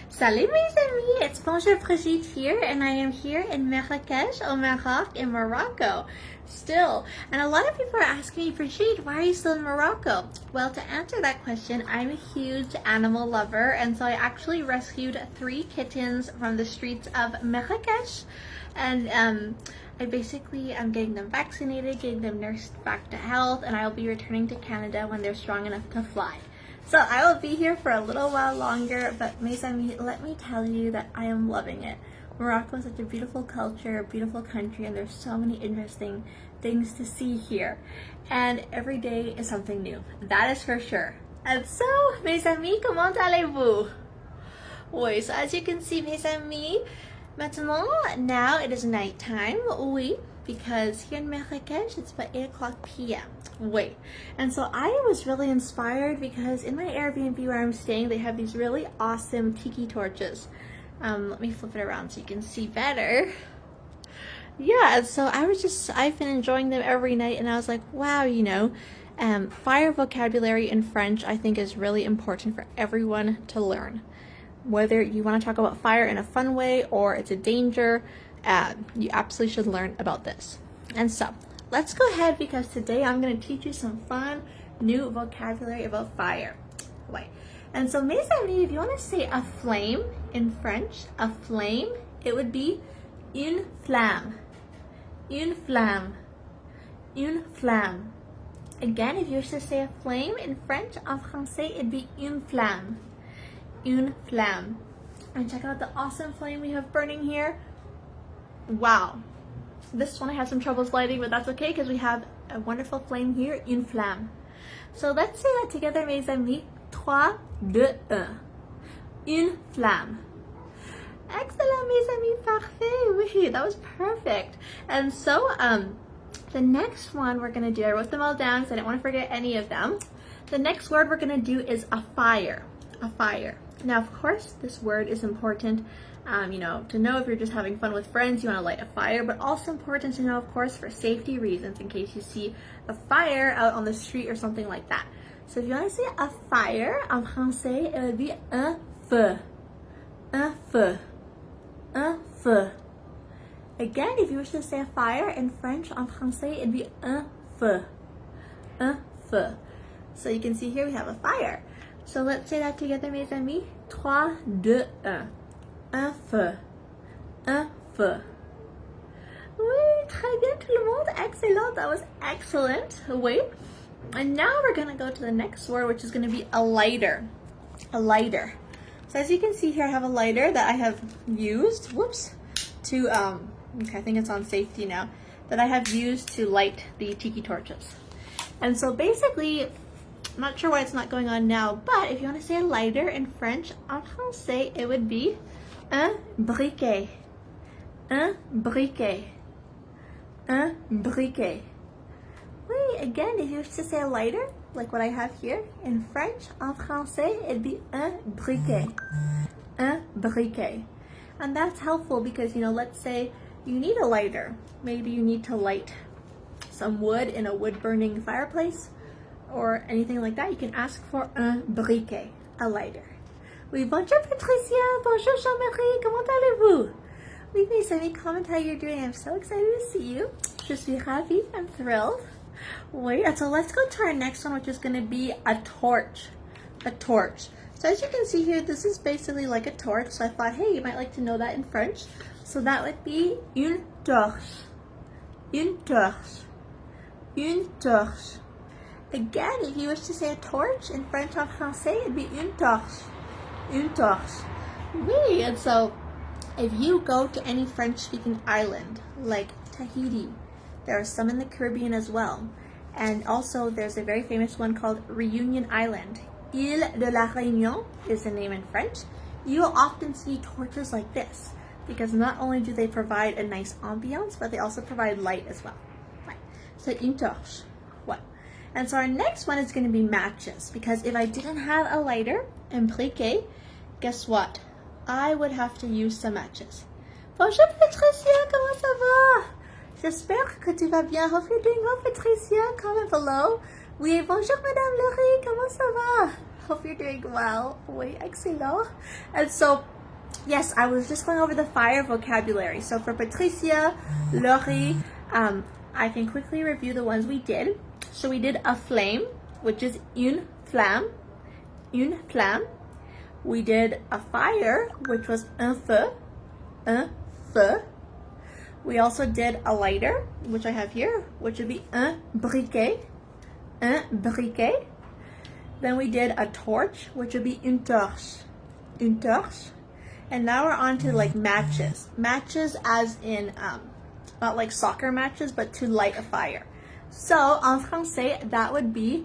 Salut mes amis, it's Bonjour Brigitte here, and I am here in Marrakech, au Maroc, in Morocco, still. And a lot of people are asking me, Brigitte, why are you still in Morocco? Well, to answer that question, I'm a huge animal lover, and so I actually rescued 3 kittens from the streets of Marrakech, and I'm getting them vaccinated, getting them nursed back to health, and I'll be returning to Canada when they're strong enough to fly. So I will be here for a little while longer, but mes amis, let me tell you that I am loving it. Morocco is such a beautiful culture, a beautiful country, and there's so many interesting things to see here. And every day is something new, that is for sure. And so, mes amis, comment allez-vous? Oui, so as you can see, mes amis, now it is nighttime, oui, because here in Marrakech, it's about 8 o'clock p.m. Wait, and so I was really inspired because in my Airbnb where I'm staying, they have these really awesome tiki torches. Let me flip it around so you can see better. Yeah, so I've been enjoying them every night, and I was like, wow, fire vocabulary in French I think is really important for everyone to learn. Whether you want to talk about fire in a fun way or it's a danger, you absolutely should learn about this. And so, let's go ahead because today I'm going to teach you some fun new vocabulary about fire. Wait. And so, mes amis, if you want to say a flame in French, a flame, it would be une flamme. Une flamme. Une flamme. Again, if you wish to say a flame in French, en français, it'd be une flamme. Une flamme. And check out the awesome flame we have burning here. Wow. This one I have some troubles lighting, but that's okay because we have a wonderful flame here, une flamme. So let's say that together, mes amis. 3, 2, 1. Une flamme. Excellent, mes amis, parfait. Oui, that was perfect. And so, the next one we're going to do, I wrote them all down because I didn't want to forget any of them. The next word we're going to do is a fire. A fire. Now, of course, this word is important, to know if you're just having fun with friends, you want to light a fire, but also important to know, of course, for safety reasons, in case you see a fire out on the street or something like that. So if you want to say a fire, en français, it would be un feu. Un feu. Un feu. Again, if you wish to say a fire in French, en français, it'd be un feu. Un feu. So you can see here we have a fire. So let's say that together, mes amis. 3, 2, 1. Un feu. Un feu. Oui, très bien tout le monde. Excellent. That was excellent. Oui. And now we're going to go to the next word, which is going to be a lighter. A lighter. So as you can see here, I have a lighter that I have used, to, okay, I think it's on safety now, that I have used to light the tiki torches. And so basically, I'm not sure why it's not going on now, but if you want to say a lighter in French, en français, it would be un briquet. Un briquet. Un briquet. Wait, again, if you wish to say a lighter, like what I have here, in French, en français, it'd be un briquet. Un briquet. And that's helpful because, let's say you need a lighter. Maybe you need to light some wood in a wood-burning fireplace or anything like that. You can ask for un briquet, a lighter. Oui, bonjour Patricia, bonjour Jean-Marie, comment allez-vous? Oui, mes amis, comment are you doing? I'm so excited to see you. Je suis ravie, I'm thrilled. Wait, so let's go to our next one, which is going to be a torch. A torch. So as you can see here, this is basically like a torch. So I thought, hey, you might like to know that in French. So that would be une torche. Une torche. Une torche. Again, if you wish to say a torch in French en français, it'd be une torche. Une torche. Oui, and so if you go to any French-speaking island, like Tahiti, there are some in the Caribbean as well. And also there's a very famous one called Reunion Island. Île de la Réunion is the name in French. You will often see torches like this because not only do they provide a nice ambiance, but they also provide light as well. Right. So une torche. What? And so our next one is going to be matches, because if I didn't have a lighter and briquet, guess what? I would have to use some matches. Bonjour Patricia, comment ça va? J'espère que tu vas bien. Hope you're doing well, Patricia. Comment below. Oui, bonjour Madame Laurie, comment ça va? Hope you're doing well. Oui, excellent. And so yes, I was just going over the fire vocabulary. So for Patricia, Laurie, I can quickly review the ones we did. So we did a flame, which is une flamme, une flamme. We did a fire, which was un feu, un feu. We also did a lighter, which I have here, which would be un briquet, un briquet. Then we did a torch, which would be une torche, une torche. And now we're on to like matches. Matches as in, not like soccer matches, but to light a fire. So, en français, that would be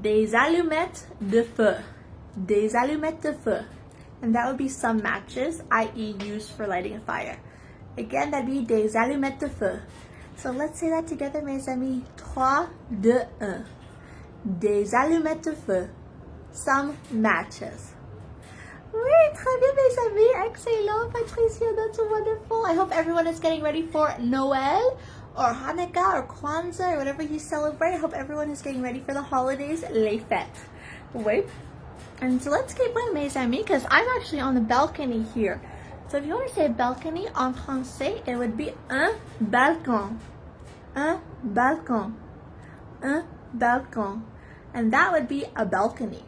des allumettes de feu. Des allumettes de feu. And that would be some matches, i.e. used for lighting a fire. Again, that'd be des allumettes de feu. So let's say that together, mes amis. 3, 2, 1. Des allumettes de feu. Some matches. Oui, très bien, mes amis. Excellent, Patricia. That's wonderful. I hope everyone is getting ready for Noel or Hanukkah or Kwanzaa or whatever you celebrate. I hope everyone is getting ready for the holidays, les fêtes. Wait. And so let's keep going, mes amis, because I'm actually on the balcony here. So if you want to say balcony en français, it would be un balcon. Un balcon. Un balcon. And that would be a balcony.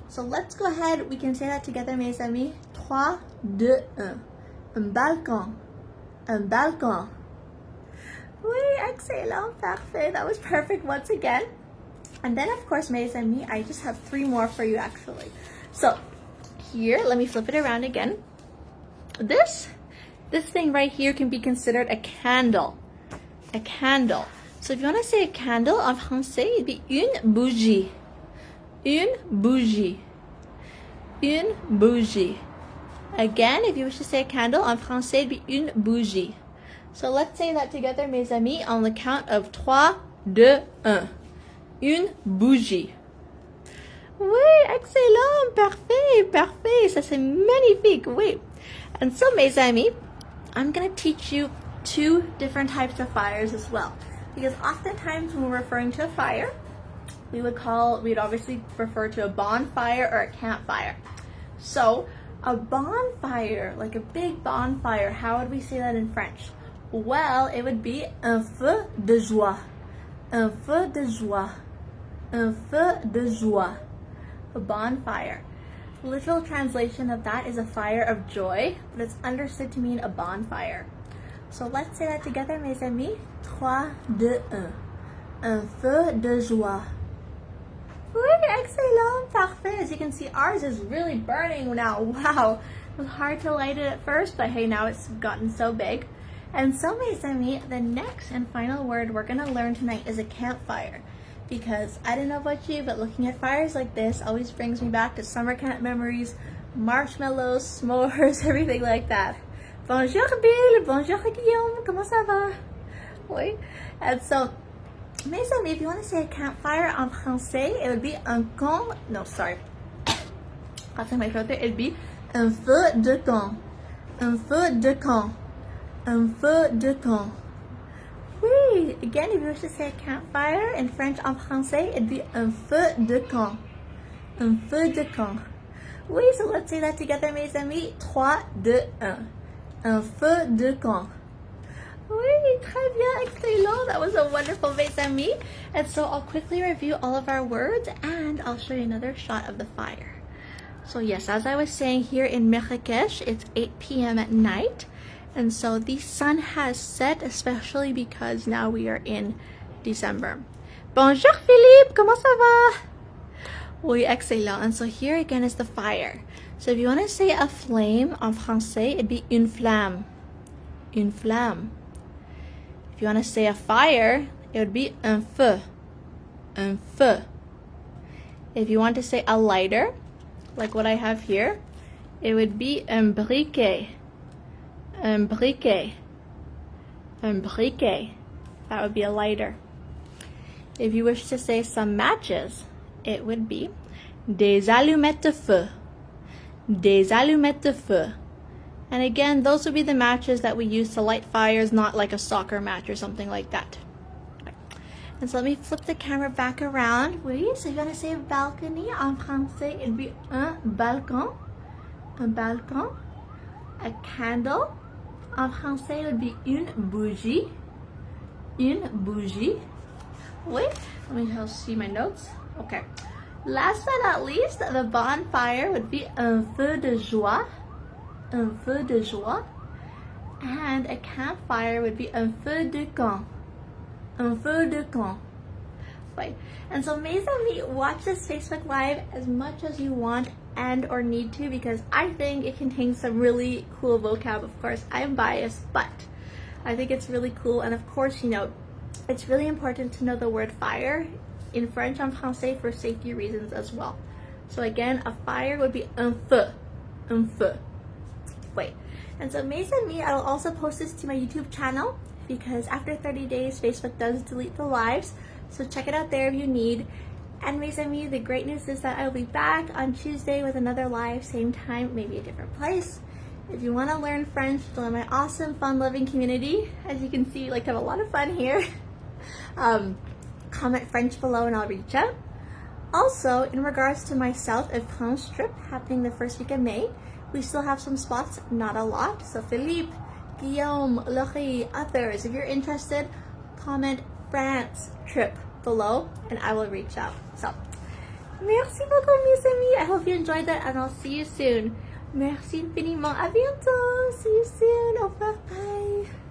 So let's go ahead, we can say that together, mes amis. 3, 2, 1. Un balcon. Un balcon. Oui, excellent, parfait. That was perfect once again. And then, of course, mes amis, I just have 3 more for you, actually. So here, let me flip it around again. This thing right here can be considered a candle. A candle. So if you want to say a candle, en français, it'd be une bougie. Une bougie. Une bougie. Again, if you wish to say a candle, en français, it'd be une bougie. So let's say that together, mes amis, on the count of 3, 2, 1. Une bougie. Oui, excellent, parfait, parfait. Ça c'est magnifique, oui. And so, mes amis, I'm going to teach you 2 different types of fires as well. Because oftentimes when we're referring to a fire, we'd obviously refer to a bonfire or a campfire. So, a bonfire, like a big bonfire, how would we say that in French? Well, it would be un feu de joie. Un feu de joie. Un feu de joie. A bonfire. Literal translation of that is a fire of joy, but it's understood to mean a bonfire. So let's say that together, mes amis. 3, 2, 1. Un feu de joie. Oui, excellent, parfait. As you can see, ours is really burning now. Wow. It was hard to light it at first, but hey, now it's gotten so big. And so, mes amis, the next and final word we're going to learn tonight is a campfire. Because I don't know about you, but looking at fires like this always brings me back to summer camp memories, marshmallows, s'mores, everything like that. Bonjour Bill, bonjour Guillaume, comment ça va? Oui. And so, mes amis, if you want to say a campfire en français, it would be un camp, no, sorry. I'll take my throat there. It'd be un feu de camp. Un feu de camp. Un feu de camp. Oui. Again, if you wish to say a campfire in French en français, it'd be un feu de camp. Un feu de camp. Oui, so let's say that together, mes amis. 3, 2, 1. Un feu de camp. Oui, très bien, excellent. That was a wonderful, mes amis. And so I'll quickly review all of our words and I'll show you another shot of the fire. So yes, as I was saying, here in Marrakech, it's 8 p.m. at night. And so the sun has set, especially because now we are in December. Bonjour Philippe, comment ça va? Oui, excellent. And so here again is the fire. So if you want to say a flame en français, it'd be une flamme. Une flamme. If you want to say a fire, it would be un feu. Un feu. If you want to say a lighter, like what I have here, it would be un briquet. Un briquet. Un briquet. That would be a lighter. If you wish to say some matches, it would be des allumettes de feu. Des allumettes de feu. And again, those would be the matches that we use to light fires, not like a soccer match or something like that. And so let me flip the camera back around. Oui, so you're going to say balcony. En français, it'd be un balcon. Un balcon. A candle, en français, would be une bougie. Une bougie. Wait, let me just see my notes. Okay. Last but not least, the bonfire would be un feu de joie. Un feu de joie. And a campfire would be un feu de camp. Un feu de camp. Wait. And so mes amis, watch this Facebook Live as much as you want and or need to, because I think it contains some really cool vocab. Of course, I'm biased, but I think it's really cool. And of course, you know, it's really important to know the word fire in French and Francais for safety reasons as well. So again, a fire would be un feu. Un feu. Wait. And so mes amis, I'll also post this to my YouTube channel, because after 30 days, Facebook does delete the lives. So check it out there if you need. And mes amis, the great news is that I'll be back on Tuesday with another live, same time, maybe a different place. If you want to learn French, join my awesome, fun-loving community. As you can see, we like to have a lot of fun here. Comment French below and I'll reach out. Also, in regards to my South of France trip happening the first week of May, we still have some spots, not a lot. So Philippe, Guillaume, Laurie, others, if you're interested, comment France trip below and I will reach out. So, merci beaucoup mes amis. I hope you enjoyed that and I'll see you soon. Merci infiniment. À bientôt. See you soon. Au revoir. Bye.